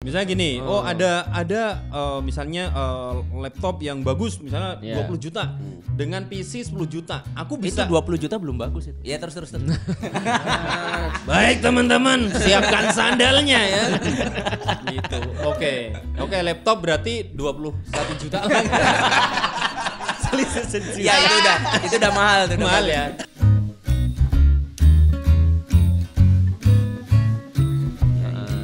Misalnya gini, ada misalnya laptop yang bagus misalnya 20 juta dengan PC 10 juta. Aku bisa. Itu 20 juta belum bagus itu. Ya terus. Baik teman-teman, siapkan sandalnya ya. Gitu. Oke, laptop berarti 21 juta lagi. Selisih sejuta. Ya itu udah mahal tuh. Mahal ya.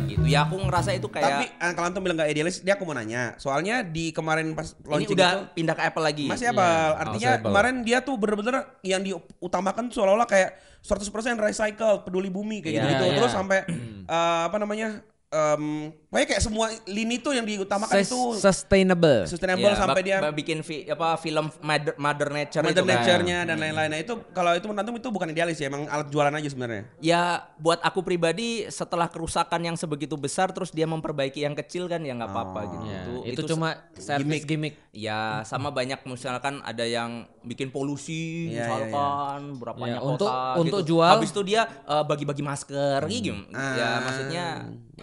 Gitu. Ya aku ngerasa itu kayak. Tapi kalau antum bilang gak idealis, dia aku mau nanya. Soalnya di kemarin pas Ini launching udah itu pindah ke Apple lagi. masih Apple. Artinya Apple. kemarin dia tuh bener-bener yang diutamakan tuh seolah-olah kayak 100% recycle, peduli bumi kayak Iya, gitu-gitu. iya. Terus sampai pokoknya kayak semua lini tuh yang diutamakan itu Sustainable. sustainable Ya, sampai dia bikin film Mother Nature Mother itu kan. Nature-nya dan lain-lain. Nah itu kalau itu menurut antum itu bukan idealis ya, emang alat jualan aja sebenarnya. Ya buat aku pribadi setelah kerusakan yang sebegitu besar terus dia memperbaiki yang kecil kan ya nggak apa-apa gitu. Ya, itu cuma service gimmick. Ya sama banyak misalkan ada yang bikin polusi Iya, misalkan berapanya Ya, kota untuk gitu. jual. Habis itu dia bagi-bagi masker gitu. Ya maksudnya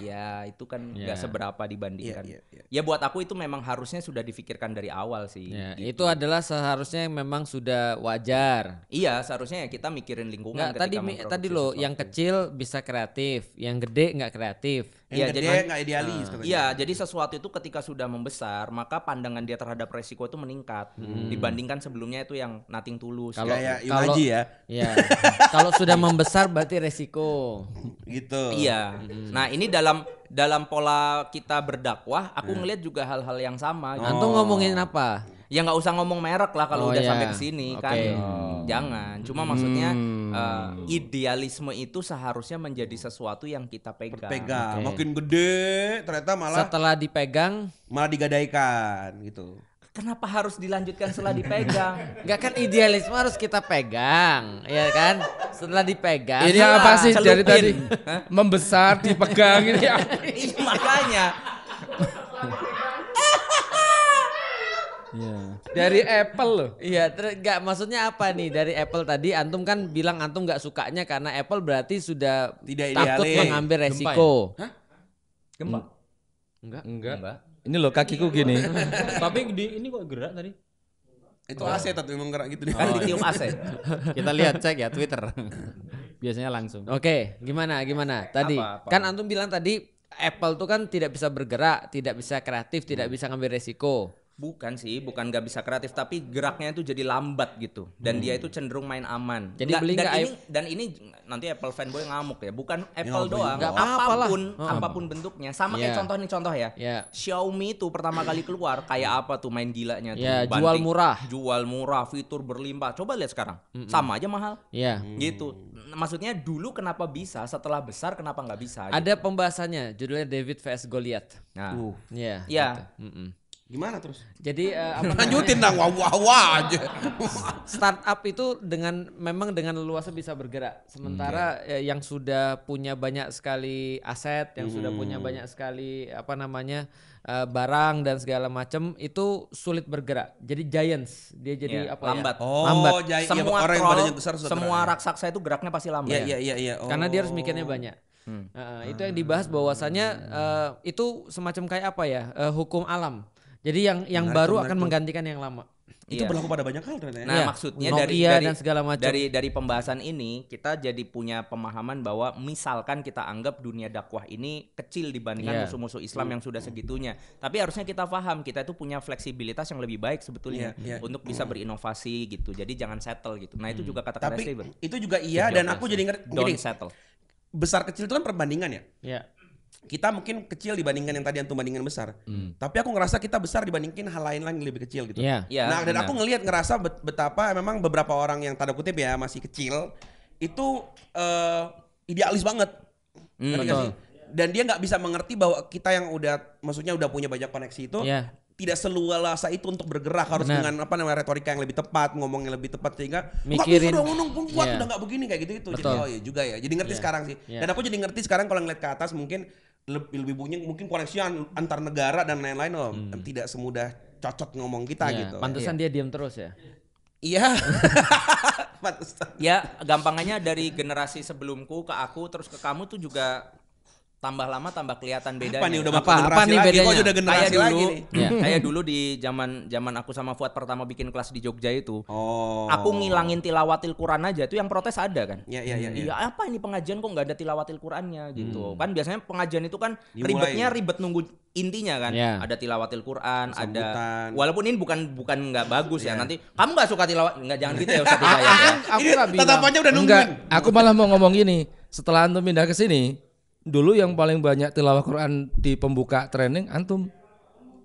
ya itu kan nggak seberapa dibandingkan. Iya. Ya buat aku itu memang harusnya sudah difikirkan dari awal sih. Ya, gitu. itu adalah seharusnya yang memang sudah wajar. Iya seharusnya ya kita mikirin lingkungan. Nggak, ketika tadi memproduksi loh, sesuatu. yang kecil bisa kreatif, yang gede nggak kreatif. Yang Iya, gede jadi- nggak idealis katanya. Iya, jadi sesuatu itu ketika sudah membesar, maka pandangan dia terhadap resiko itu meningkat dibandingkan sebelumnya itu yang nothing tulus. Kalau- Kayak Imaji ya. Ya, kalau sudah membesar berarti resiko. Gitu. Iya. Nah, ini dalam pola kita berdakwah, aku ngelihat juga hal-hal yang sama. gitu. Antum ngomongin apa? Ya nggak usah ngomong merek lah kalau Oh, udah iya. sampai ke sini kan. Oke. Jangan. Cuma maksudnya idealisme itu seharusnya menjadi sesuatu yang kita pegang. Pegang, Oke. makin gede ternyata malah Setelah dipegang, digadaikan gitu. Kenapa harus dilanjutkan setelah dipegang? nggak kan idealisme harus kita pegang, ya kan? Setelah dipegang. Ini apa sih dari celupin. tadi? Membesar, dipegang ini. Iya makanya. Dari Apple loh. Iya, nggak maksudnya apa nih dari Apple tadi? Antum kan bilang antum nggak sukanya karena Apple berarti sudah Tidak takut idealis. mengambil resiko. Gempa. Enggak. Ini loh kakiku gini. Tapi ini kok gerak tadi? Itu AC tapi memang gerak gitu deh. Kan ditiup AC. Kita lihat cek ya Twitter. Biasanya langsung. Oke, gimana? Tadi Apa? kan antum bilang tadi Apple tuh kan tidak bisa bergerak, tidak bisa kreatif, tidak bisa ngambil resiko. Bukan sih, bukan nggak bisa kreatif, tapi geraknya itu jadi lambat gitu. Dan dia itu cenderung main aman. Jadi beli nggak dan ini nanti Apple fanboy ngamuk ya. Bukan Apple doang, Nggak apa-apa lah. apapun bentuknya. Sama kayak contoh ya. Ya. Xiaomi itu pertama kali keluar kayak apa tuh main gilanya tuh. Ya, jual murah. Jual murah, fitur berlimpah. Coba lihat sekarang, sama aja mahal. Iya. Gitu. Maksudnya dulu kenapa bisa, setelah besar kenapa nggak bisa? Gitu. Ada pembahasannya, judulnya David vs Goliath. Nah, Iya. Iya. gitu. Mm-mm. Gimana terus? Jadi apa namanya? Lanjutin dong, wah aja. Startup itu memang dengan leluasa bisa bergerak. Sementara yang sudah punya banyak sekali aset, yang sudah punya banyak sekali barang dan segala macam itu sulit bergerak. Jadi giants, dia jadi Iya, apa lambat. ya? Oh, Lambat. Semua orang yang troll, badannya besar sudah semua gerak. raksasa itu geraknya pasti lambat. Iya. Oh. Karena dia harus mikirnya banyak. Itu yang dibahas bahwasannya itu semacam kayak apa ya? Hukum alam. Jadi yang baru akan menggantikan yang lama. Itu Iya. berlaku pada banyak hal ternyata ya. Nah, Iya. maksudnya Nokia dan segala macam. dari pembahasan ini kita jadi punya pemahaman bahwa misalkan kita anggap dunia dakwah ini kecil dibandingkan Iya. musuh-musuh Islam yang sudah segitunya. Tapi harusnya kita paham kita itu punya fleksibilitas yang lebih baik sebetulnya Iya. untuk bisa berinovasi gitu. Jadi jangan settle gitu. Nah, itu juga kata-kata Tapi Steven. itu juga iya dan aku jadi ngerti Don't gini, settle. besar kecil itu kan perbandingan ya. Ya. Kita mungkin kecil dibandingkan yang tadi antum bandingkan besar. Tapi aku ngerasa kita besar dibandingin hal lain yang lebih kecil gitu. Iya. Iya, Nah, dan benar. aku ngerasa betapa memang beberapa orang yang tanda kutip ya masih kecil itu idealis banget. Ngerti nggak betul. sih? Dan dia nggak bisa mengerti bahwa kita yang maksudnya udah punya banyak koneksi itu Iya. tidak seluasa itu untuk bergerak, harus Benar. dengan retorika yang lebih tepat, ngomong yang lebih tepat sehingga Mikirin. udah ngomong kuat Iya. udah nggak begini kayak gitu itu. Jadi Betul. oh ya juga ya. Jadi ngerti sekarang sih. Iya. Dan aku jadi ngerti sekarang kalau ngeliat ke atas mungkin lebih bunyi mungkin koneksi antar negara dan lain-lain tidak semudah cocok ngomong kita Iya, gitu. pantesan dia diam terus ya. Iya. Pantesan. Ya, gampangannya dari generasi sebelumku ke aku terus ke kamu tuh juga tambah lama tambah kelihatan bedanya. Apa nih udah Apa generasi nih lagi? bedanya? Kok udah generasi Kayak lagi dulu, nih? kayak dulu di zaman aku sama Fuad pertama bikin kelas di Jogja itu, Oh. aku ngilangin tilawatil Quran aja, itu yang protes ada kan? Iya. Iya apa ini pengajian kok nggak ada tilawatil Qurannya gitu? Kan biasanya pengajian itu kan Dimulai. ribet nunggu intinya kan. Ya. Ada tilawatil Quran, Sambutan. ada walaupun ini bukan nggak bagus ya. Nanti kamu nggak suka tilawat, nggak jangan gitu ya Ustaz Hidayat ya. Aku nggak bilang. Tatapannya udah Enggak, nungguin. aku malah mau ngomong gini. Setelah antum pindah ke sini, dulu yang paling banyak tilawah Quran di pembuka training antum.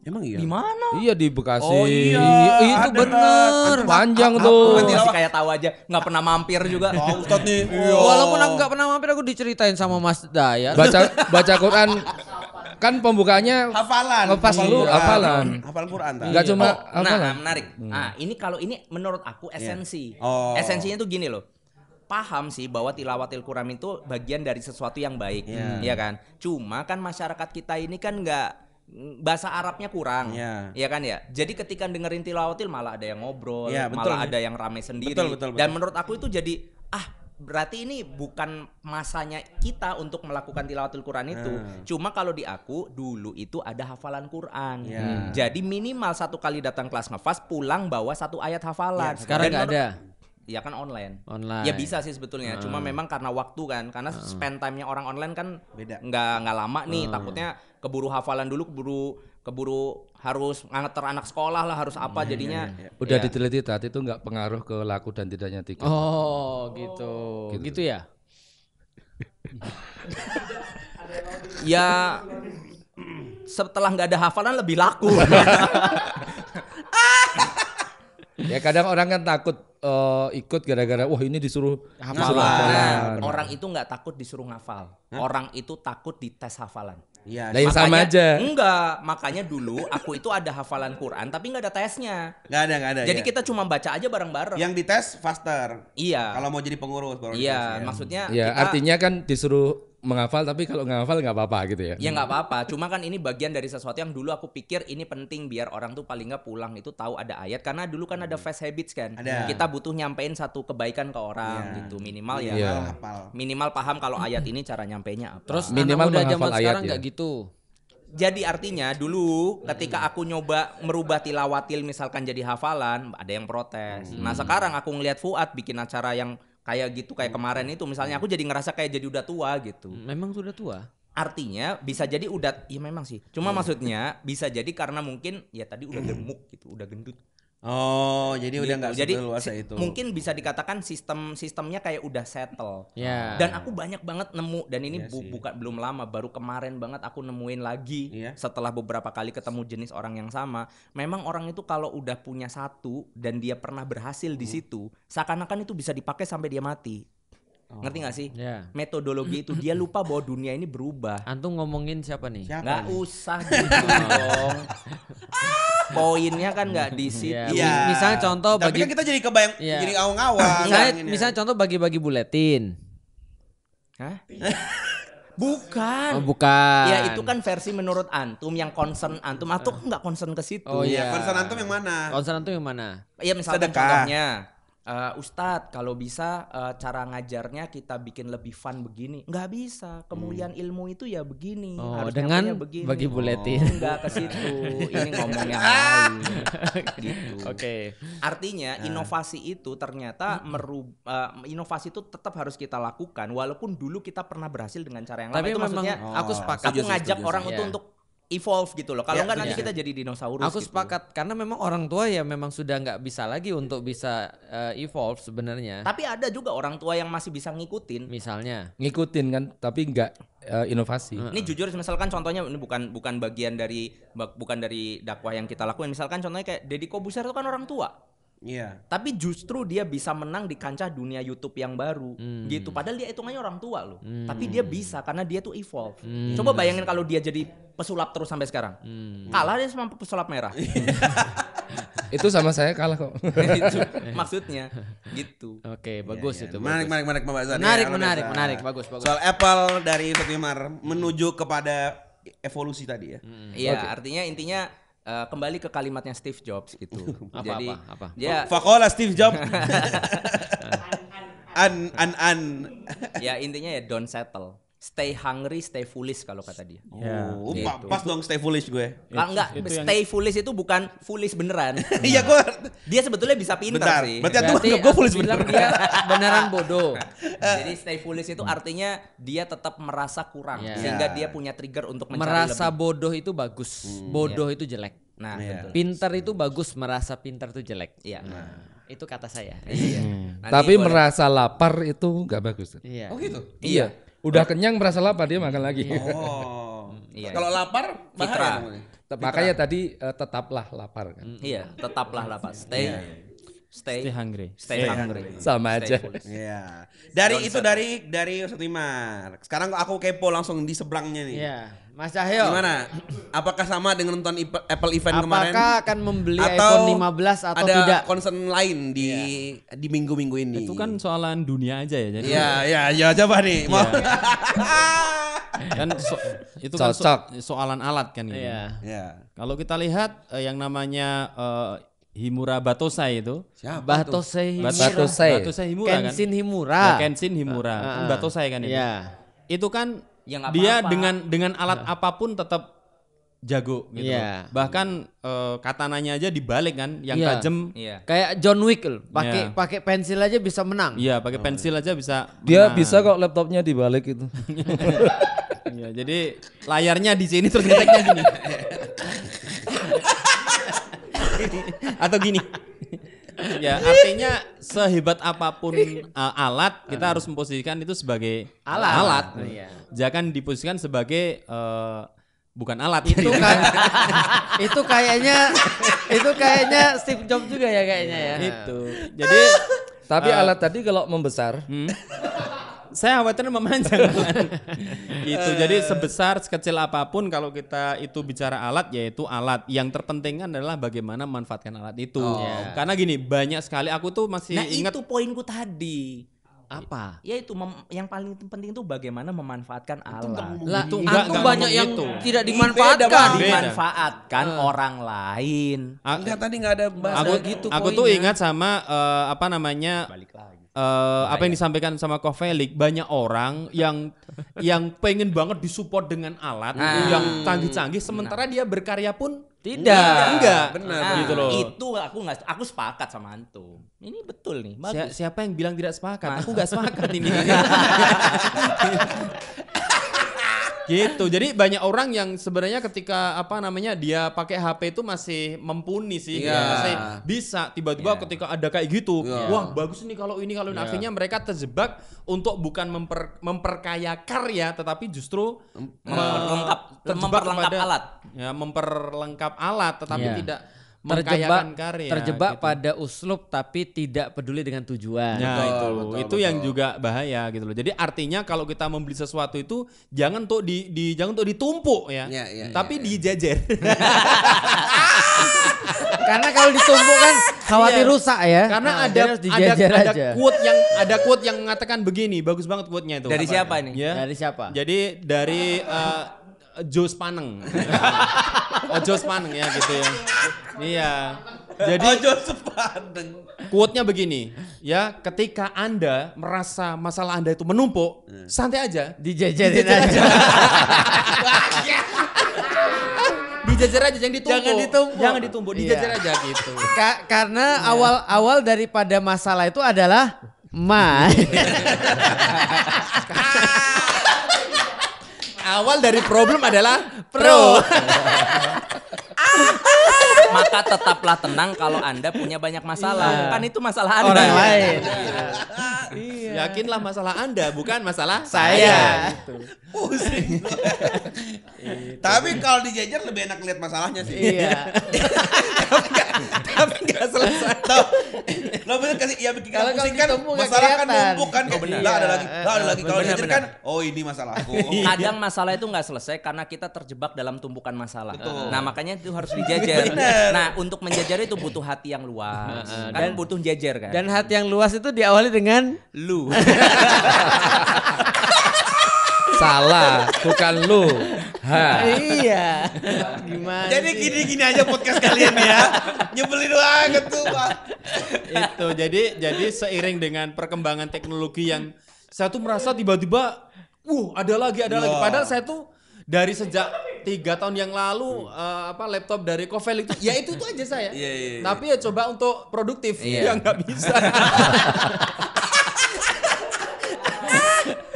Emang iya. Di mana? Iya di Bekasi. Oh iya, itu ada, bener. Antum Panjang apa- tuh. apa- Masih kayak tahu aja, nggak pernah mampir juga. Oh, Ustaz nih. Walaupun aku nggak pernah mampir, aku diceritain sama Mas Dayat. Baca Quran kan pembukaannya Hafalan. ngepas dulu hafalan. Hafalan Quran. tak? Enggak cuma Nah, hafalan. menarik. Nah, ini kalau ini menurut aku esensi. Oh. Esensinya tuh gini loh. Paham sih bahwa tilawatil Quran itu bagian dari sesuatu yang baik, ya kan? Cuma kan masyarakat kita ini kan nggak bahasa Arabnya kurang, Iya. ya kan ya. Jadi ketika dengerin tilawatil malah ada yang ngobrol, Iya, betul. malah ada yang rame sendiri. Betul. Dan menurut aku itu jadi berarti ini bukan masanya kita untuk melakukan tilawatil Quran itu. Cuma kalau di aku dulu itu ada hafalan Quran. Iya. Jadi minimal 1 kali datang kelas ngefas pulang bawa 1 ayat hafalan. Sekarang nggak ada. Ya kan online. Online. Ya bisa sih sebetulnya. Cuma memang karena waktu kan, karena spend time-nya orang online kan Beda. nggak lama nih. Takutnya keburu hafalan dulu, keburu harus nganter anak sekolah lah, harus apa jadinya. Udah ya. diteliti tadi itu enggak pengaruh ke laku dan tidaknya tiket. Oh, gitu. Gitu ya? Ya setelah nggak ada hafalan lebih laku. Ya kadang orang kan takut ikut gara-gara wah ini disuruh Hafalan. Orang itu nggak takut disuruh ngafal. Orang itu takut dites hafalan. Iya. Nah, yang sama aja. Enggak, makanya dulu aku itu ada hafalan Quran tapi nggak ada tesnya. Nggak ada. Jadi iya. kita cuma baca aja bareng-bareng. Yang dites faster. Iya. Kalau mau jadi pengurus baru Iya, dites, ya. maksudnya Ya kita artinya kan disuruh menghafal tapi kalau nggak hafal nggak apa-apa gitu ya. ya nggak apa-apa. Cuma kan ini bagian dari sesuatu yang dulu aku pikir ini penting biar orang tuh paling nggak pulang itu tahu ada ayat karena dulu kan ada fast habits kan. Ada. Kita butuh nyampein satu kebaikan ke orang Iya. gitu minimal ya. Iya. Hafal. Minimal paham kalau ayat ini cara nyampainya apa. Terus Minimal anak muda menghafal zaman ayat sekarang ya. nggak gitu. Jadi artinya dulu ketika aku nyoba merubah tilawatil misalkan jadi hafalan, ada yang protes. Nah sekarang aku ngelihat Fuad bikin acara yang kayak gitu, kayak kemarin itu misalnya aku jadi ngerasa kayak jadi udah tua gitu. Memang sudah tua. Artinya bisa jadi udah, ya memang sih. Cuma maksudnya bisa jadi karena mungkin ya tadi udah gemuk gitu, udah gendut. Oh, jadi udah Gitu. nggak Jadi seluasa itu. mungkin bisa dikatakan sistemnya kayak udah settle. Ya. Dan aku banyak banget nemu dan ini Iya sih. bukan belum lama, baru kemarin banget aku nemuin lagi Iya. setelah beberapa kali ketemu jenis orang yang sama. Memang orang itu kalau udah punya satu dan dia pernah berhasil di situ, seakan-akan itu bisa dipakai sampai dia mati. Ngerti gak sih? Ya. Metodologi itu dia lupa bahwa dunia ini berubah. Antum ngomongin siapa nih? Siapa Nggak nih? usah gitu dong. Poinnya kan nggak di situ. Ya, Iya. misalnya contoh Tapi bagi kan kita jadi kebayang, Iya. jadi awang-awang. misalnya contoh bagi-bagi buletin. Hah? Bukan. Oh, bukan. Ya itu kan versi menurut antum yang concern antum atau nggak concern ke situ. Oh, Iya, iya. concern antum yang mana? Concern antum yang mana? Iya misalnya Sedekah. contohnya Ustadz kalau bisa cara ngajarnya kita bikin lebih fun begini. Nggak bisa. Kemuliaan ilmu itu ya begini. Oh, Harus dengan nyampainya begini. bagi buletin. Oh, nggak ke situ. Ini ngomong yang lain. Gitu. Oke. Artinya inovasi itu ternyata inovasi itu tetap harus kita lakukan walaupun dulu kita pernah berhasil dengan cara yang lama. Tapi Itu memang maksudnya aku sepakat. aku ngajak orang Iya. untuk evolve gitu loh. Kalau Iya, nggak nanti setuju. kita jadi dinosaurus. Aku gitu. sepakat karena memang orang tua ya memang sudah nggak bisa lagi untuk bisa evolve sebenarnya. Tapi ada juga orang tua yang masih bisa ngikutin. Misalnya. Ngikutin kan tapi nggak inovasi. Ini jujur misalkan contohnya ini bukan bagian dari dakwah yang kita lakuin. Misalkan contohnya kayak Deddy Kobuser itu kan orang tua. Iya. Tapi justru dia bisa menang di kancah dunia YouTube yang baru gitu. Padahal dia hitungannya orang tua loh. Tapi dia bisa karena dia tuh evolve. Coba bayangin kalau dia jadi pesulap terus sampai sekarang. Kalah dia sama pesulap merah. Itu sama saya kalah kok. Itu maksudnya gitu. Oke, bagus itu. Menarik, bagus. menarik, Mbak Zan. Menarik, Ya, luar menarik, biasa. menarik. Bagus, bagus. Soal Apple dari Ustadz Wimar menuju kepada evolusi tadi ya. Iya, artinya intinya kembali ke kalimatnya Steve Jobs gitu. Jadi apa? ya Fakola Steve Jobs. Ya intinya ya don't settle. stay hungry, stay foolish kalau kata dia. Oh, Gitu. pas dong stay foolish gue. Enggak, stay foolish itu bukan foolish beneran. Iya gue. Dia sebetulnya bisa pintar Bentar. sih. Berarti gue foolish bilang bener. dia beneran bodoh. Jadi stay foolish itu artinya dia tetap merasa kurang Iya. sehingga dia punya trigger untuk mencari Merasa lebih. bodoh itu bagus, bodoh itu jelek. Nah, Iya. betul. Pintar itu bagus, merasa pintar itu jelek. Iya. Itu kata saya. Iya. Nanti Tapi boleh- merasa lapar itu nggak bagus. Iya. Oh gitu. Iya. Udah kenyang merasa lapar dia makan lagi. Oh. Iya. Kalau lapar Fitra. bahaya namanya. Makanya tadi tetaplah lapar kan. Iya, tetaplah lapar. Stay Stay hungry. Stay hungry. Sama Stay aja. foolish. Iya. Dari itu dari Ustadz Imar. Sekarang aku kepo langsung di seberangnya nih. Iya. Mas Cahyo. Gimana? Apakah sama dengan nonton Apple event kemarin? Apakah akan membeli Atau iPhone 15 atau ada tidak? concern lain di minggu-minggu ini? Itu kan soalan dunia aja ya. Jadi Iya, coba nih. Mau. kan itu kan Cocok. soalan alat kan gitu. Iya. Ya. Kalau kita lihat yang namanya Himura Batosai itu. Siapa tuh? Batosai Himura. Batosai. Batosai Himura kan. Kenshin Himura. Ya, Kenshin Himura. Kan Batosai kan itu. Iya. Itu kan Ya, nggak dia apa-apa. dengan alat apapun tetap jago gitu. Iya. Bahkan katananya aja dibalik kan, yang Iya. tajam. Iya. Kayak John Wick loh. Iya. Pakai pakai pensil aja bisa menang. Iya, pakai pensil aja bisa. Dia menang. bisa kok laptopnya dibalik itu. Iya, jadi layarnya di sini terus ngeteknya gini. Atau gini. Ya, artinya sehebat apapun alat, kita harus memposisikan itu sebagai alat. Iya. Jangan diposisikan sebagai bukan alat. Itu kan itu kayaknya Steve Jobs juga ya kayaknya ya. Itu. Jadi Tapi alat tadi kalau membesar, saya khawatir memanjang kan. Itu jadi sebesar sekecil apapun kalau kita itu bicara alat yaitu alat. Yang terpenting kan adalah bagaimana memanfaatkan alat itu. Karena gini, banyak sekali aku tuh masih Nah, ingat itu poinku tadi. Apa? Ya itu yang paling penting itu bagaimana memanfaatkan alat. Lah, Itu aku enggak banyak ngomong yang gitu. tidak Beda, dimanfaatkan. Bang. Beda. Dimanfaatkan orang lain. Enggak, tadi enggak ada bahas Aku gitu aku tuh poinnya. ingat sama apa namanya Balik lagi. apa yang disampaikan sama Ko Felix, banyak orang yang pengen banget disupport dengan alat yang canggih-canggih sementara dia berkarya pun enggak. Benar. Nah, gitu loh. itu aku sepakat sama antum. Ini betul nih, bagus. Siapa yang bilang tidak sepakat? Aku nggak sepakat ini. Gitu. Jadi banyak orang yang sebenarnya ketika apa namanya dia pakai HP itu masih mumpuni sih, Iya. masih bisa. Tiba-tiba ketika ada kayak gitu, wah bagus nih kalau ini akhirnya mereka terjebak untuk bukan memperkaya karya, tetapi justru terjebak memperlengkap kepada- alat. Ya, memperlengkap alat, tetapi Iya. tidak mengkayakan karya. terjebak gitu. pada uslub tapi tidak peduli dengan tujuan. Nah, itu yang juga bahaya gitu loh. Jadi artinya kalau kita membeli sesuatu itu jangan untuk jangan untuk ditumpuk ya. Iya, Tapi dijejer. Karena kalau ditumpuk kan khawatir Iya. rusak ya. Karena Nah, ada jadi harus dijejer aja. quote yang mengatakan begini, bagus banget quote-nya itu. Dari siapa nih? Ya. Dari siapa? Jadi dari Jos Paneng. Jos Paneng ya gitu ya. Iya. Jadi quote-nya begini, ya, ketika Anda merasa masalah Anda itu menumpuk, santai aja. Dijejerin aja. Dijajar aja, jangan ditumpuk. Jangan ditumpuk. Jangan ditumpuk, dijajar Iya. aja gitu. Karena awal daripada masalah itu adalah Awal dari problem adalah pro. Maka tetaplah tenang kalau Anda punya banyak masalah. Kan itu masalah Anda. orang lain. Yakinlah masalah Anda, bukan masalah Saya. Gitu. Pusing. Tapi kalau dijejer lebih enak lihat masalahnya sih. Iya. Tapi enggak selesai. Tahu. Lo bener kasih ya bikin Kalau pusing kan ditumpuk nggak masalah kan kelihatan. numpuk kan. Oh, benar. Lah ada Iya. lagi. Lah ada lagi. Kalau Benar, dijejer benar. kan oh ini masalahku. Kadang masalah itu nggak selesai karena kita terjebak dalam tumpukan masalah. Betul. Nah makanya itu harus dijajar. Bener. Nah untuk menjajar itu butuh hati yang luas. Kan Dan- butuh jajar kan. Dan hati yang luas itu diawali dengan lu. salah, bukan lu. Ha. iya. Gimana? Jadi sih? gini-gini aja podcast kalian ya. Nyebelin banget tuh, Pak. Itu jadi seiring dengan perkembangan teknologi yang saya tuh merasa tiba-tiba ada lagi. Padahal saya tuh dari sejak 3 tahun yang lalu laptop dari Covel itu, ya itu aja saya. Iya. Tapi ya coba untuk produktif, ya nggak bisa.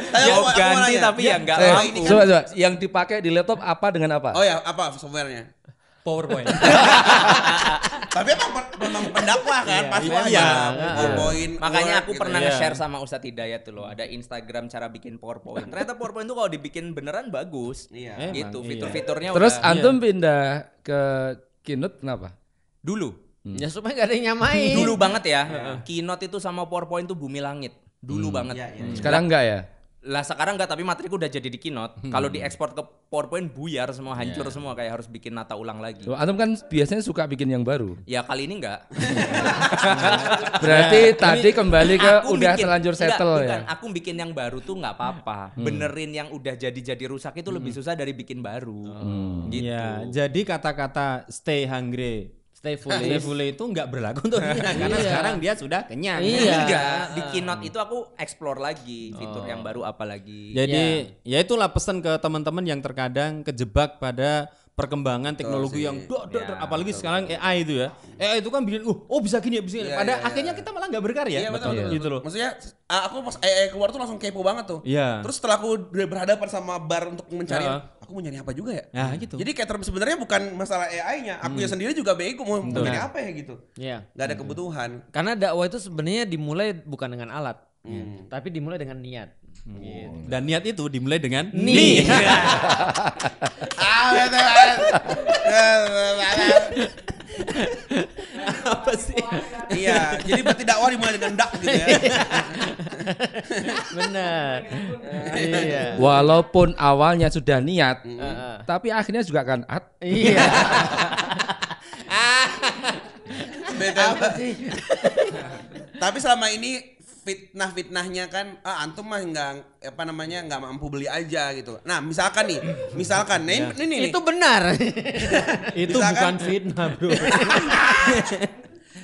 Mau ganti tapi ya nggak laku. Coba. Yang dipakai di laptop apa dengan apa? Oh ya, apa softwarenya? PowerPoint. Tapi memang pendakwah kan, pasti PowerPoint. Makanya aku Word, pernah gitu. nge-share sama Ustadz Hidayat tuh loh, ada Instagram cara bikin PowerPoint. Ternyata PowerPoint tuh kalau dibikin beneran bagus. Iya. Gitu, Emang, fitur-fiturnya Terus udah antum pindah ke Keynote kenapa? dulu. Ya supaya gak ada yang nyamain. Dulu banget ya. Keynote itu sama PowerPoint tuh bumi langit. Dulu banget. Sekarang enggak ya? Lah sekarang enggak, tapi materiku udah jadi di Keynote. Kalau diekspor ke PowerPoint buyar semua, hancur semua, kayak harus bikin nata ulang lagi. Loh, antum kan biasanya suka bikin yang baru. Ya kali ini enggak. Berarti tadi kembali ke Aku udah bikin- terlanjur settle bukan, ya. Aku bikin yang baru tuh nggak apa-apa. Benerin yang udah jadi rusak itu lebih susah dari bikin baru. Gitu. Ya, jadi kata-kata stay hungry, Stay stay foolish. full itu nggak berlaku untuk dia karena sekarang dia sudah kenyang. Iya. Enggak, di Keynote itu aku explore lagi fitur yang baru apa lagi. Jadi ya itulah pesan ke teman-teman yang terkadang kejebak pada perkembangan teknologi yang apalagi sekarang AI itu ya. AI itu kan bikin bisa gini ya, bisa gini. Pada akhirnya kita malah nggak berkarya. Iya betul. Gitu loh. Maksudnya aku pas AI keluar tuh langsung kepo banget tuh. Iya. Terus setelah aku berhadapan sama bar untuk mencari, aku mau nyari apa juga ya? Ya gitu. Jadi kayak sebenarnya bukan masalah AI-nya, aku sendiri juga bego mau nyari apa ya gitu. Iya. Gak ada kebutuhan. Karena dakwah itu sebenarnya dimulai bukan dengan alat, tapi dimulai dengan niat. Dan niat itu dimulai dengan Nih. apa sih? Iya, jadi berarti dakwah dimulai dengan dak gitu ya. Benar. Iya. Walaupun awalnya sudah niat, tapi akhirnya juga kan Iya. Apa sih? Tapi selama ini fitnah-fitnahnya kan antum mah nggak mampu beli aja gitu. Nah, misalkan nih, ini Itu benar. Itu Misalkan- bukan fitnah, Bro.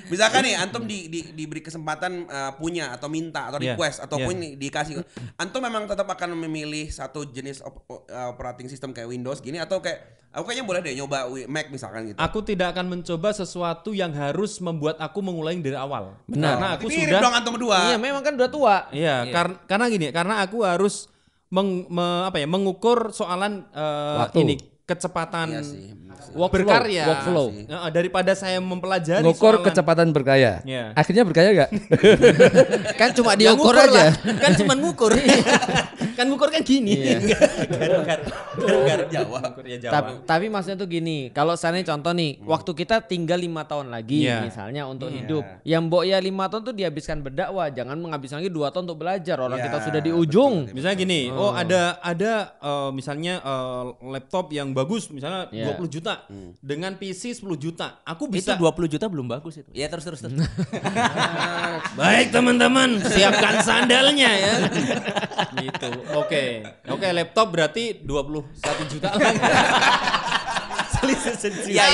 misalkan nih antum diberi kesempatan punya atau minta atau request ataupun dikasih, antum memang tetap akan memilih satu jenis operating system kayak Windows gini atau kayak aku kayaknya boleh deh nyoba Mac misalkan gitu. Aku tidak akan mencoba sesuatu yang harus membuat aku mengulangi dari awal. Benar. Karena aku Mirip sudah dong antum berdua. Iya, memang kan udah tua. Iya, karena gini, karena aku harus mengukur soalan Waktu. ini kecepatan Iya sih, bener sih. berkarya. workflow. Daripada saya mempelajari ngukur soalan. kecepatan berkaya. Iya. Akhirnya berkaya gak? Kan cuma Ya, diukur ngukur aja. lah. Kan cuma ngukur. Kan ngukur kan gini. Garuk-garuk Jawa. Ngukur ya Jawa. Tapi maksudnya tuh gini, kalau seandainya contoh nih, waktu kita tinggal 5 tahun lagi Iya. misalnya untuk hidup. Yang mbok ya 5 tahun tuh dihabiskan berdakwah, jangan menghabiskan lagi 2 tahun untuk belajar. Orang Iya, kita sudah di ujung. Misalnya gini, ada misalnya laptop yang bagus misalnya 20 juta dengan PC 10 juta. Aku Itu bisa 20 juta belum bagus itu. Ya terus. Baik teman-teman, siapkan sandalnya ya. Gitu. Oke, laptop berarti 21 juta lagi. Selisih sejuta. Ya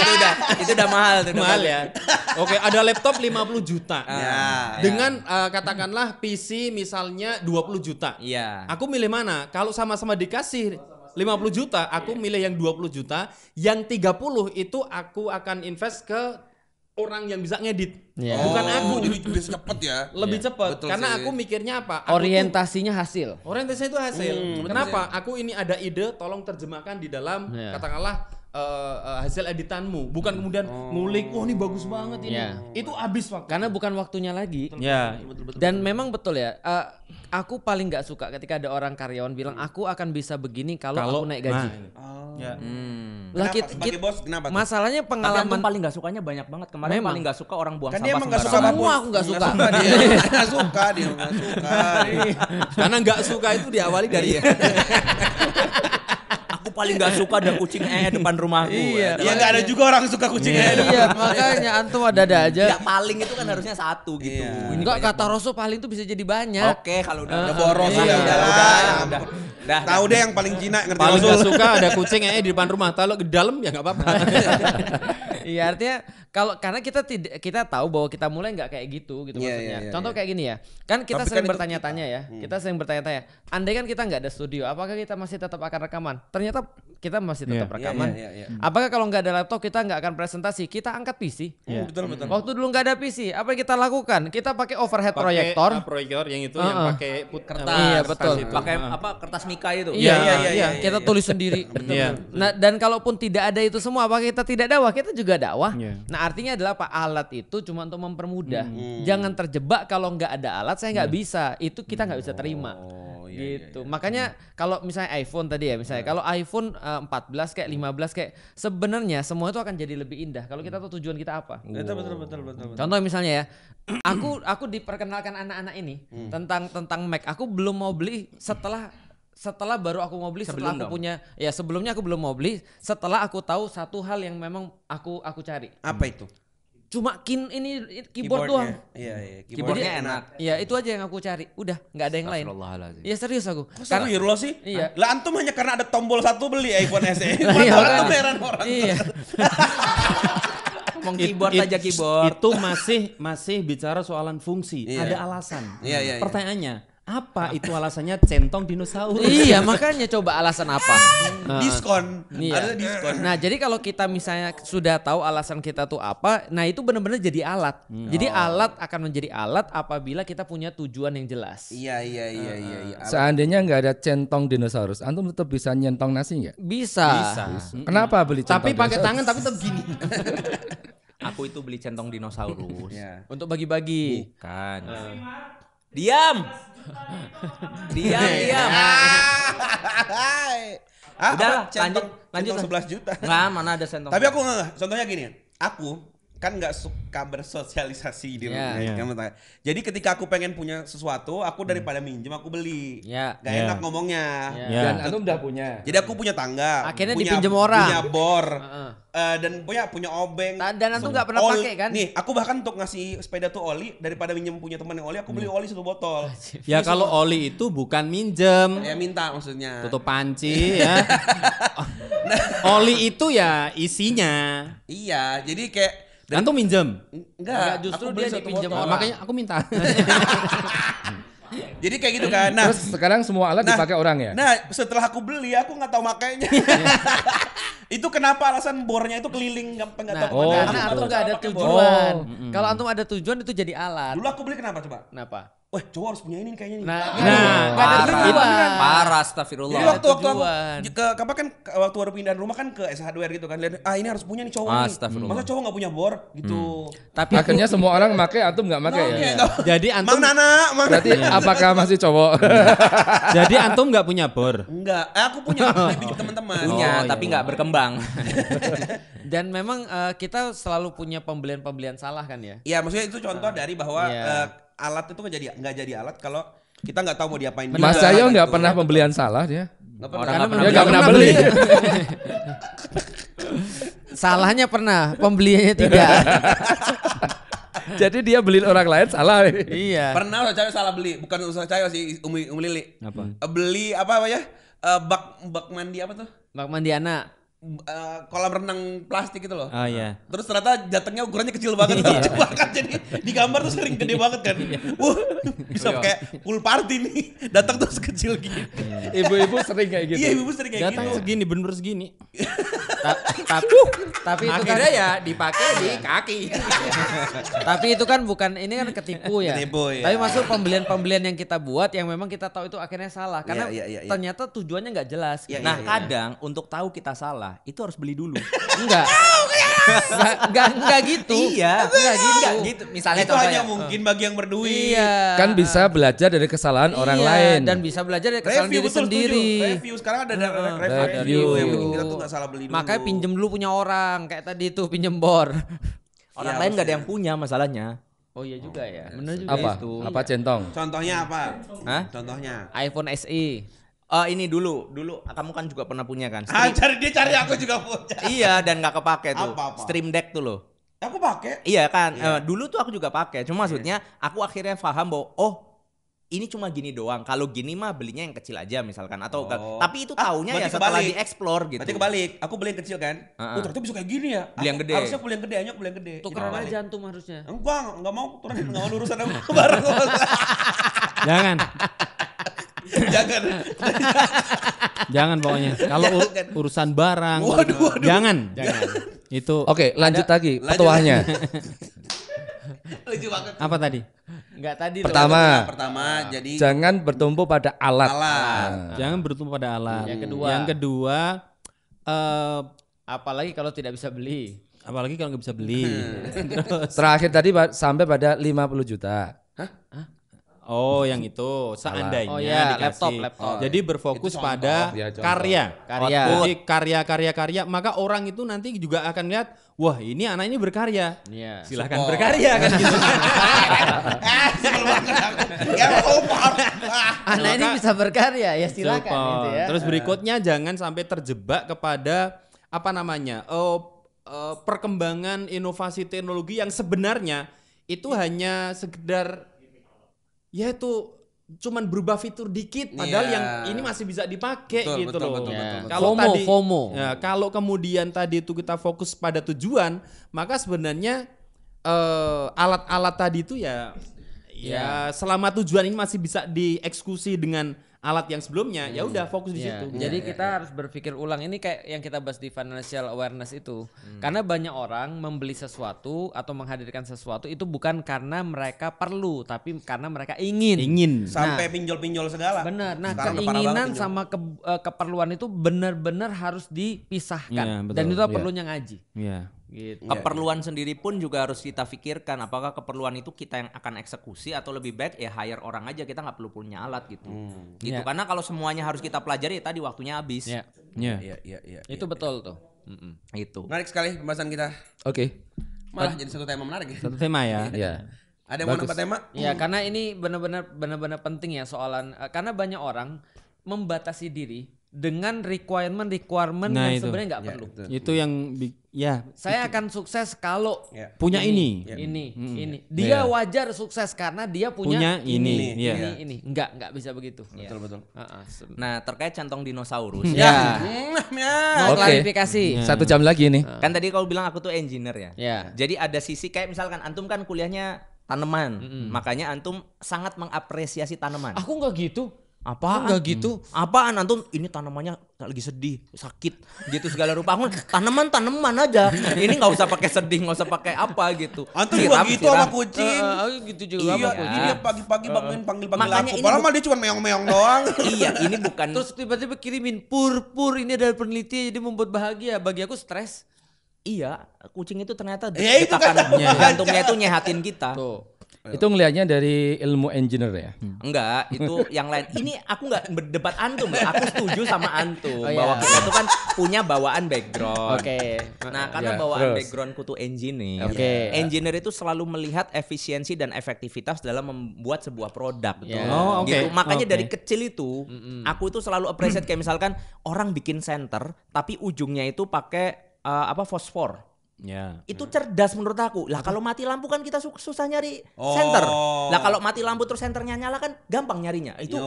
itu udah mahal tuh. Mahal ya. Oke, ada laptop 50 juta. Ya. Dengan katakanlah PC misalnya 20 juta. Iya. Aku milih mana? Kalau sama-sama dikasih 50 juta, aku milih yang 20 juta, yang 30 itu aku akan invest ke orang yang bisa ngedit. Iya. Bukan aku. Jadi lebih cepet ya. Lebih cepat Betul karena sih. aku mikirnya apa? Aku tuh- Orientasinya hasil. orientasinya itu hasil. Kenapa? Aku ini ada ide, tolong terjemahkan di dalam Iya. katakanlah hasil editanmu, bukan kemudian ngulik, ini bagus banget ini. Iya. Itu habis waktu. Karena bukan waktunya lagi. Ya, Dan memang betul ya. Aku paling nggak suka ketika ada orang karyawan bilang aku akan bisa begini kalau aku naik gaji. Ya. Lah Kenapa? Sebagai bos kenapa tuh? masalahnya Tapi antum pengalaman paling gak sukanya banyak banget. Kemarin Memang. paling gak suka orang buang Kan dia sampah emang gak suka sembarangan. apapun. Semua aku nggak suka. Dia nggak suka, dia nggak suka. Karena nggak suka itu diawali dari Aku paling gak suka ada kucing depan rumahku. Iya. Ya nggak ada juga orang suka kucing Iya, makanya antum ada aja. Ya paling itu kan harusnya satu gitu. Iya. Ini Enggak, banyak kata Rasul paling tuh bisa jadi banyak. Oke, kalau udah boros udah, ya udah, udahlah. udah. Tahu deh yang paling Cina ngerti paling Rasul. nggak suka ada kucing di depan rumah. Kalau ke dalam ya nggak apa-apa. Iya artinya karena kita tahu bahwa kita mulai nggak kayak gitu maksudnya. Contoh kayak gini ya, kan kita Tapi sering kan itu bertanya-tanya ya, kita sering bertanya-tanya. Andai kan kita nggak ada studio, apakah kita masih tetap akan rekaman? Ternyata kita masih tetap rekaman. Apakah kalau nggak ada laptop kita nggak akan presentasi? Kita angkat PC. Betul. Waktu dulu nggak ada PC, apa yang kita lakukan? Kita pakai overhead proyektor. Proyektor yang itu yang pakai Kertas. Iya, betul. Pakai kertas Mika itu. Iya, kita tulis sendiri. Nah, dan kalaupun tidak ada itu semua, apakah kita tidak dakwah? Kita juga dakwah. Nah, artinya adalah apa? Alat itu cuma untuk mempermudah. Jangan terjebak kalau nggak ada alat saya nggak bisa. Itu kita nggak bisa terima. Gitu. Makanya kalau misalnya iPhone tadi ya, misalnya kalau iPhone 14 kayak 15 kayak sebenarnya semua itu akan jadi lebih indah kalau kita tahu tujuan kita apa. Betul. Contoh misalnya ya, aku diperkenalkan anak-anak ini tentang Mac. Aku belum mau beli setelah baru aku mau beli setelah aku punya sebelumnya aku belum mau beli setelah aku tahu satu hal yang memang aku cari. Apa itu? Cuma keyboard doang. Iya. Keyboardnya enak. Iya, itu aja yang aku cari. Udah, nggak ada yang lain. Iya serius aku. Karena lo sih. Iya. Lah antum hanya karena ada tombol satu beli iPhone SE. Iya, Orang heran orang. Iya. Ngomong keyboard aja keyboard. Itu masih bicara soalan fungsi. Iya. Ada alasan. Iya. Pertanyaannya, apa itu alasannya centong dinosaurus? Iya, makanya coba alasan apa? Diskon. Iya. Ada diskon. Nah, jadi kalau kita misalnya sudah tahu alasan kita tuh apa, nah itu benar-benar jadi alat. Jadi alat akan menjadi alat apabila kita punya tujuan yang jelas. Iya. Seandainya nggak ada centong dinosaurus, antum tetap bisa nyentong nasi nggak? Bisa. Kenapa beli centong? Tapi pakai dinosaurus? tangan tapi tetap gini. Aku itu beli centong dinosaurus. Iya. Untuk bagi-bagi. Bukan. Diam. Udahlah, lanjut. 11 juta. Nggak, mana ada centong. Tapi aku nggak. Contohnya gini, aku kan nggak suka bersosialisasi di rumah. Jadi ketika aku pengen punya sesuatu, aku daripada minjem aku beli. Ya. Gak enak ngomongnya. Dan antum udah punya. Jadi aku punya tangga. Akhirnya punya, dipinjem orang. Punya bor. Dan punya obeng. Dan antum nggak pernah pakai kan? Nih, aku bahkan untuk ngasih sepeda tuh oli, daripada minjem punya teman yang oli, aku beli oli 1 botol. Ya kalau oli itu bukan minjem. Ya minta maksudnya. Tutup panci ya. Oli itu ya isinya. Iya, jadi kayak Antum minjem. enggak, justru aku beli dia 1 dipinjem botol. orang. Makanya aku minta. Jadi kayak gitu kan. Nah, Terus sekarang semua alat dipakai orang ya? Nah, setelah aku beli aku nggak tahu makainya. Itu kenapa alasan bornya itu keliling nggak tahu Oh, kemana. Karena Atau antum nggak ada pakai bor. tujuan. Kalau antum ada tujuan itu jadi alat. Dulu aku beli kenapa coba? Kenapa? Wah, cowok harus punya ini kayaknya nih. Nah, Nah, nggak ada tujuan. Parah, Jadi astagfirullah. waktu tujuan. waktu baru pindahan rumah kan ke SH Hardware gitu kan. Lihat, ini harus punya nih cowok nih. Astagfirullah. Masa cowok nggak punya bor gitu. Tapi Akhirnya semua orang pakai, antum nggak pakai ya? Jadi antum Mang Nana, Mang Berarti apakah masih cowok? jadi antum nggak punya bor. enggak. Aku punya pinjam teman-teman. Punya, tapi nggak berkembang. dan memang kita selalu punya pembelian-pembelian salah kan ya. Iya, maksudnya itu contoh dari bahwa Iya. alat itu nggak jadi alat kalau kita nggak tahu mau diapain. Mas juga. Sayo nggak Gitu. pernah pembelian salah dia. Nggak pernah. Orang Karena nggak Dia nggak pernah beli. Salahnya pernah, pembeliannya tidak. Jadi dia beli orang lain salah. Iya. Pernah usaha cewek salah beli, bukan usaha cewek sih Umi Lili. Apa? Beli apa ya? Bak mandi apa tuh? Bak Mandiana. Kolam renang plastik itu loh. Oh iya. Terus ternyata datangnya ukurannya kecil banget. Coba kan jadi di gambar tuh sering gede banget kan. Wah, bisa kayak pool party nih. Datang tuh sekecil gini. Ibu-ibu sering kayak gitu. Iya, ibu sering kayak Datang gitu. segini, bener segini. Tapi itu kan Akhirnya ya dipakai di kaki. tapi itu kan bukan ini kan ketipu ya. Ketipu, ya. Tapi masuk pembelian-pembelian yang kita buat yang memang kita tahu itu akhirnya salah karena Iya. ternyata tujuannya nggak jelas. Iya, Nah, kadang untuk tahu kita salah, itu harus beli dulu. Enggak. Enggak gitu. Iya. Enggak gitu. Misalnya Itu contoh hanya ya. mungkin bagi yang berduit. Iya. Kan bisa belajar dari kesalahan orang Iya, lain. dan bisa belajar dari kesalahan Review diri betul sendiri. setuju. Review sekarang ada review. Review. Yang bikin kita tuh nggak salah beli dulu. Makanya pinjem dulu punya orang kayak tadi itu pinjem bor. Orang Iya, lain nggak ada yang punya masalahnya. Oh iya juga ya. Bener juga. Apa? Itu. Apa centong? Contohnya apa? Hah? Contohnya. iPhone SE. Ini dulu kamu kan juga pernah punya kan? Cari aku juga punya. Iya, dan nggak kepake tuh. Apa? Stream Deck tuh loh. Aku pakai. Iya kan, dulu tuh aku juga pakai. Cuma maksudnya aku akhirnya paham bahwa ini cuma gini doang. Kalau gini mah belinya yang kecil aja misalkan atau tapi itu taunya berarti ya setelah kebalik. dieksplor gitu. Berarti kebalik, aku beli yang kecil kan. Ternyata bisa kayak gini ya. Beli yang Aku gede. Harusnya beli yang gede, Anyok beli yang gede. Tukeran Jadi aja antum harusnya. enggak mau tukeran, enggak mau urusan sama barang. Jangan. Jangan. Jangan pokoknya. Kalau urusan barang, jangan. Itu Oke, lanjut lagi lanjut. petuahnya. Lucu banget. apa tadi? Enggak tadi Pertama, jadi Jangan bertumpu pada alat. alat. Jangan bertumpu pada alat. Yang kedua. Apalagi kalau tidak bisa beli. Apalagi kalau nggak bisa beli. Terakhir tadi sampai pada 50 juta. Oh, yang itu seandainya Oh ya, dikasih. laptop. Jadi berfokus pada Ya, contoh. karya. Karya. Jadi karya, maka orang itu nanti juga akan lihat, wah ini anak ini berkarya. Iya. Silahkan berkarya kan gitu. Sebel banget aku. Ya support. Anak ini bisa berkarya ya silakan Support. gitu ya. Terus berikutnya jangan sampai terjebak kepada apa namanya? Perkembangan inovasi teknologi yang sebenarnya itu hanya sekedar ya itu cuman berubah fitur dikit padahal Iya. yang ini masih bisa dipakai Betul, gitu betul, loh. betul, betul, betul. Kalau FOMO, tadi FOMO. ya, kalau kemudian tadi itu kita fokus pada tujuan, maka sebenarnya alat-alat tadi itu ya selama tujuan ini masih bisa dieksekusi dengan alat yang sebelumnya, ya udah fokus di Iya, situ. Jadi kita harus berpikir ulang. Ini kayak yang kita bahas di financial awareness itu. Karena banyak orang membeli sesuatu atau menghadirkan sesuatu itu bukan karena mereka perlu, tapi karena mereka ingin. Ingin. Sampai pinjol-pinjol segala. Benar. Nah, Sekarang udah parah keinginan banget pinjol. sama keperluan itu benar-benar harus dipisahkan. Iya, betul. Dan itu Iya. perlunya ngaji. Iya. Gitu. Keperluan sendiri pun juga harus kita pikirkan apakah keperluan itu kita yang akan eksekusi atau lebih baik ya hire orang aja, kita nggak perlu punya alat gitu. Gitu Ya. karena kalau semuanya harus kita pelajari ya tadi waktunya habis. Ya. Iya. Iya. Itu betul tuh. Itu. Menarik sekali pembahasan kita. Oke. Malah jadi satu tema menarik ya. Satu tema ya. Ya. Ada yang mau nambah tema? Ya, karena ini benar-benar penting ya soalan karena banyak orang membatasi diri dengan requirement Nah, yang itu. sebenarnya nggak perlu. Itu yang ya Saya akan sukses kalau Ya. punya ini. ini. Dia wajar sukses karena dia Punya punya ini. Iya. ini. Enggak bisa begitu. Betul. Nah, terkait centong dinosaurus. Ya. Mau Oke. klarifikasi. 1 jam lagi nih. Kan tadi kau bilang aku tuh engineer ya. Ya. Jadi ada sisi kayak misalkan antum kan kuliahnya tanaman. Makanya antum sangat mengapresiasi tanaman. Aku nggak gitu. Apaan? Enggak gitu. Apaan antum ini tanamannya lagi sedih, sakit gitu segala rupa. Aku tanaman aja. Ini nggak usah pakai sedih, nggak usah pakai apa gitu. Antum juga gitu sama kucing. Aku gitu juga Iya, sama ini kucing. dia pagi-pagi panggil Makanya aku. ini Padahal mah dia cuma meong-meong doang. Iya, ini bukan. Terus tiba-tiba kirimin pur ini ada peneliti jadi membuat bahagia. Bagi aku stres. Iya, kucing itu ternyata Ya, itu kan. jantungnya itu nyehatin kita. Tuh. Itu ngelihatnya dari ilmu engineer ya. Enggak, itu yang lain. Ini aku nggak berdebat antum, aku setuju sama antum Oh, bahwa iya. kita tuh kan punya bawaan background. Oke. Nah, karena Ya, bawaan terus. backgroundku tuh engineer. Oke. Engineer itu selalu melihat efisiensi dan efektivitas dalam membuat sebuah produk. Ya. Oh, oke. Gitu. Makanya Oke. dari kecil itu, aku itu selalu appreciate kayak misalkan orang bikin senter, tapi ujungnya itu pakai fosfor. Ya. Itu cerdas menurut aku. Lah kalau mati lampu kan kita susah nyari senter. Lah kalau mati lampu terus senternya nyala kan gampang nyarinya. Itu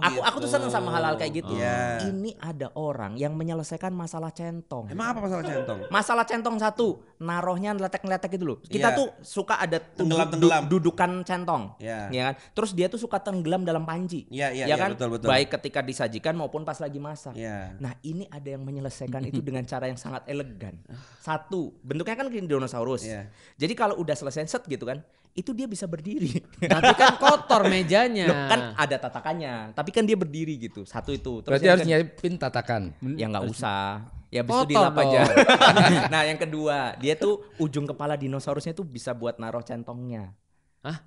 aku tuh seneng sama hal-hal kayak gitu. Iya. Ini ada orang yang menyelesaikan masalah centong. Emang apa masalah centong? Masalah centong satu, naruhnya ngeletek-ngeletek gitu loh. Kita Iya. tuh suka ada Tenggelam-tenggelam. dudukan centong. Iya. Ya kan? Terus dia tuh suka tenggelam dalam panci. Iya, Ya kan? betul. Baik ketika disajikan maupun pas lagi masak. Iya. Nah, ini ada yang menyelesaikan itu dengan cara yang sangat elegan. Satu, bentuknya kan kayak dinosaurus. Iya. Jadi kalau udah selesai set gitu kan, itu dia bisa berdiri. Tapi kan kotor mejanya. Loh, kan ada tatakannya, tapi kan dia berdiri gitu. Satu itu. Berarti yang harus nyiapin tatakan. ya nggak usah. Ya habis itu Kotor dilap dong. aja. Nah, yang kedua, dia tuh ujung kepala dinosaurusnya tuh bisa buat naruh centongnya. Hah?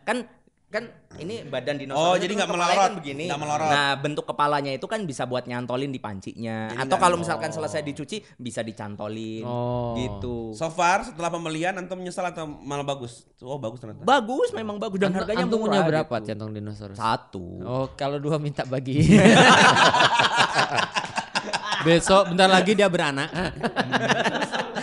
Kan ini badan Oh, dinosaurus. jadi itu nggak kepalanya melorot, kan begini. nggak melorot. Nah, bentuk kepalanya itu kan bisa buat nyantolin di pancinya. Jadi Atau nggak kalau melorot. misalkan selesai dicuci bisa dicantolin. Oh. Gitu. So far setelah pembelian antum menyesal atau malah bagus? Oh, bagus ternyata. Bagus, memang bagus dan harganya Antum murah. punya berapa gitu. centong dinosaurus? Satu. Oh, kalau 2 minta bagi. Besok bentar lagi dia beranak.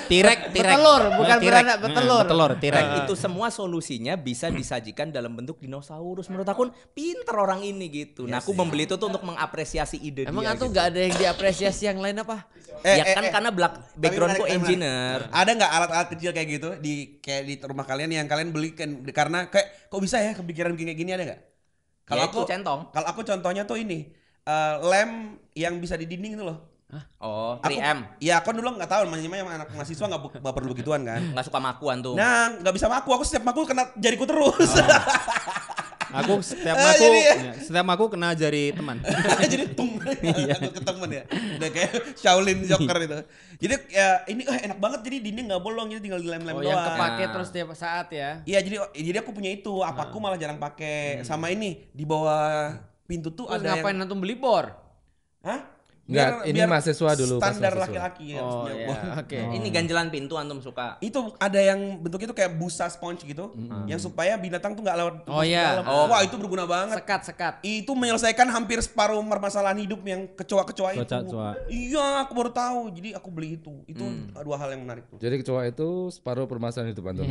Tirek. Betelur, bukan Tirek. beranak, betelur. Betelur, tirek. Itu semua solusinya bisa disajikan dalam bentuk dinosaurus. Menurut aku pinter orang ini gitu. Nah, aku membeli itu tuh untuk mengapresiasi ide Emang dia. antum Gitu. nggak ada yang diapresiasi yang lain apa? Ya kan karena backgroundku Tapi menarik. engineer. Ada nggak alat-alat kecil kayak gitu kayak di rumah kalian yang kalian beli karena kayak kok bisa ya kepikiran bikin kayak gini, ada nggak? Kalau Ya, itu centong. Kalau aku contohnya tuh ini lem yang bisa di dinding itu loh. Oh, Aku- 3M. Ya aku dulu nggak tahu, namanya anak mahasiswa nggak perlu begituan kan. Nggak suka makuan tuh. Nah nggak bisa maku, aku setiap maku kena jariku terus. Aku setiap Ah, aku jadi ya. setiap aku kena jari teman. Jadi tung aku ke temen ya. Udah kayak Shaolin Joker itu. Jadi ya ini enak banget, jadi dinding nggak bolong, jadi tinggal dilem-lem Oh, doang. yang kepake Nah. terus tiap saat ya. Iya, jadi aku punya itu, aku malah jarang pakai. Sama ini di bawah pintu tuh Terus ada ngapain yang antum beli bor? Hah? Enggak, ini mahasiswa dulu, pas Standar mahasiswa. laki-laki ya. Oh maksudnya. iya, oke. Ini ganjelan pintu antum suka. Itu ada yang bentuknya tuh kayak busa sponge gitu, yang supaya binatang tuh nggak lewat Oh, masuk iya. ke dalam. Wah, itu berguna banget. Sekat. Itu menyelesaikan hampir separuh permasalahan hidup yang kecoa-kecoa itu. Kecoa-kecoa. Iya, aku baru tahu. Jadi aku beli itu. Itu dua hal yang menarik tuh. Jadi kecoa itu separuh permasalahan hidup antum.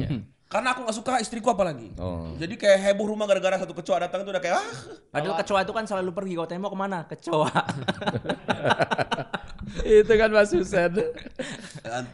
Karena aku nggak suka istriku apalagi. Oh. Jadi kayak heboh rumah gara-gara satu kecoa datang itu udah kayak Padahal kecoa itu kan selalu pergi. Kalau tanya mau kemana? Kecoa. Itu kan Mas Husen.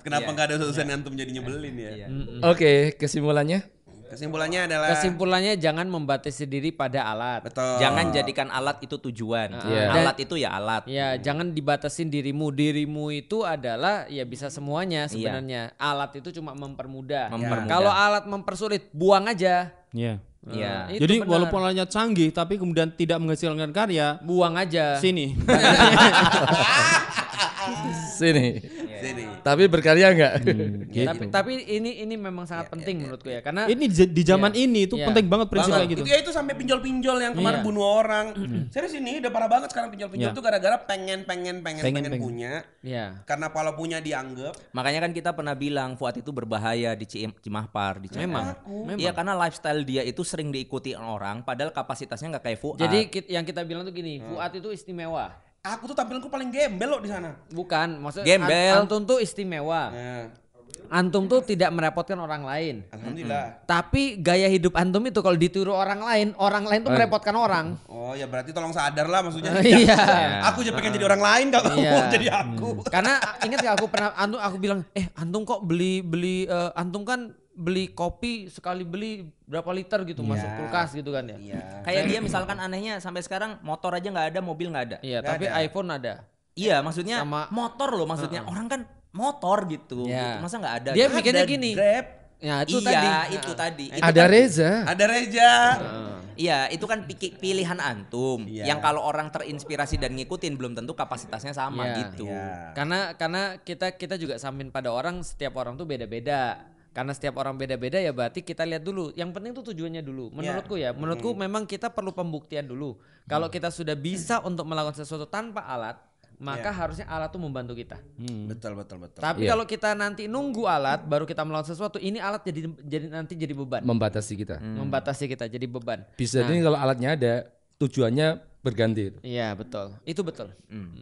kenapa nggak ada solusi antum jadi nyebelin ya? Iya. Oke, kesimpulannya? Kesimpulannya adalah Kesimpulannya jangan membatasi diri pada alat. betul. Jangan jadikan alat itu tujuan. Iya. Alat itu ya alat. Ya, jangan dibatasin dirimu. Dirimu itu adalah ya bisa semuanya sebenarnya. Alat itu cuma mempermudah. Mempermudah. Kalau alat mempersulit, buang aja. Iya. Iya. Itu Jadi benar. walaupun alatnya canggih tapi kemudian tidak menghasilkan karya, buang aja. sini. Sini. Sini. Tapi berkarya enggak? Tapi ini memang sangat penting menurutku ya. Karena Ini di zaman ini itu Iya. penting banget prinsip Banget. kayak gitu. Itu ya itu sampai pinjol-pinjol yang kemarin Iya. bunuh orang. Serius ini udah parah banget sekarang pinjol-pinjol Iya. tuh gara-gara pengen punya. ya. Karena kalau punya dianggap Makanya kan kita pernah bilang Fuad itu berbahaya di Cimahpar, di Cimahpar. Iya, karena lifestyle dia itu sering diikuti orang padahal kapasitasnya nggak kayak Fuad. Jadi yang kita bilang tuh gini, Fuad itu istimewa. aku tuh tampilanku paling gembel loh di sana. Bukan, maksudnya Gembel. antum tuh istimewa. Nah, Antum tuh tidak merepotkan orang lain. alhamdulillah. Tapi gaya hidup antum itu kalau ditiru orang lain tuh merepotkan orang. Oh ya berarti tolong sadar lah maksudnya. Iya. Aku juga pengen jadi orang lain gak mau Iya. jadi aku. Karena ingat gak aku pernah aku bilang, antum kok beli antum kan beli kopi sekali beli berapa liter gitu masuk kulkas gitu kan ya. Iya. Kayak dia misalkan anehnya sampai sekarang motor aja nggak ada, mobil nggak ada. Iya, tapi ada. iPhone ada. Iya, maksudnya Sama- motor loh, maksudnya orang kan motor gitu. Iya. Gitu. Masa nggak ada? Dia gitu? mikirnya Ada gini. Grab, Ya itu Iya, tadi. itu tadi. Itu Ada kan- Reza. ada Reja. Iya, itu kan pilihan antum. Iya. Yang kalau orang terinspirasi dan ngikutin belum tentu kapasitasnya sama Iya. gitu. Iya. Karena kita juga samin pada orang, setiap orang tuh beda-beda. Karena setiap orang beda-beda ya berarti kita lihat dulu. Yang penting tuh tujuannya dulu. Menurutku ya, menurutku memang kita perlu pembuktian dulu. Kalau kita sudah bisa untuk melakukan sesuatu tanpa alat, maka harusnya alat tuh membantu kita. Betul. Tapi Iya. kalau kita nanti nunggu alat baru kita melakukan sesuatu, ini alat nanti jadi beban. Membatasi kita. Membatasi kita jadi beban. Bisa jadi kalau alatnya ada, tujuannya berganti. Iya, betul. Itu betul.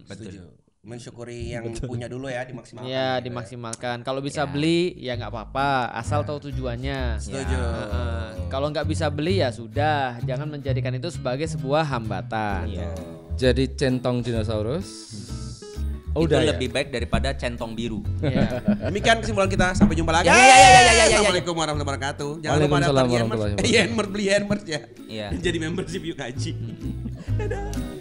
Setuju. Mensyukuri yang punya dulu ya, dimaksimalkan. Iya, dimaksimalkan. Kalau bisa beli ya nggak apa-apa, asal tahu tujuannya. Setuju. Kalau nggak bisa beli ya sudah, jangan menjadikan itu sebagai sebuah hambatan. Jadi centong dinosaurus. Oh, Itu udah ya? lebih baik daripada centong biru. Iya. Demikian kesimpulan kita. Sampai jumpa lagi. Ya. Assalamualaikum warahmatullahi wabarakatuh. Jangan lupa Waalaikumsalam daftar warahmatullahi wabarakatuh. Yenmer, beli Yenmer ya. Iya. Jadi membership yuk kaji. Dadah.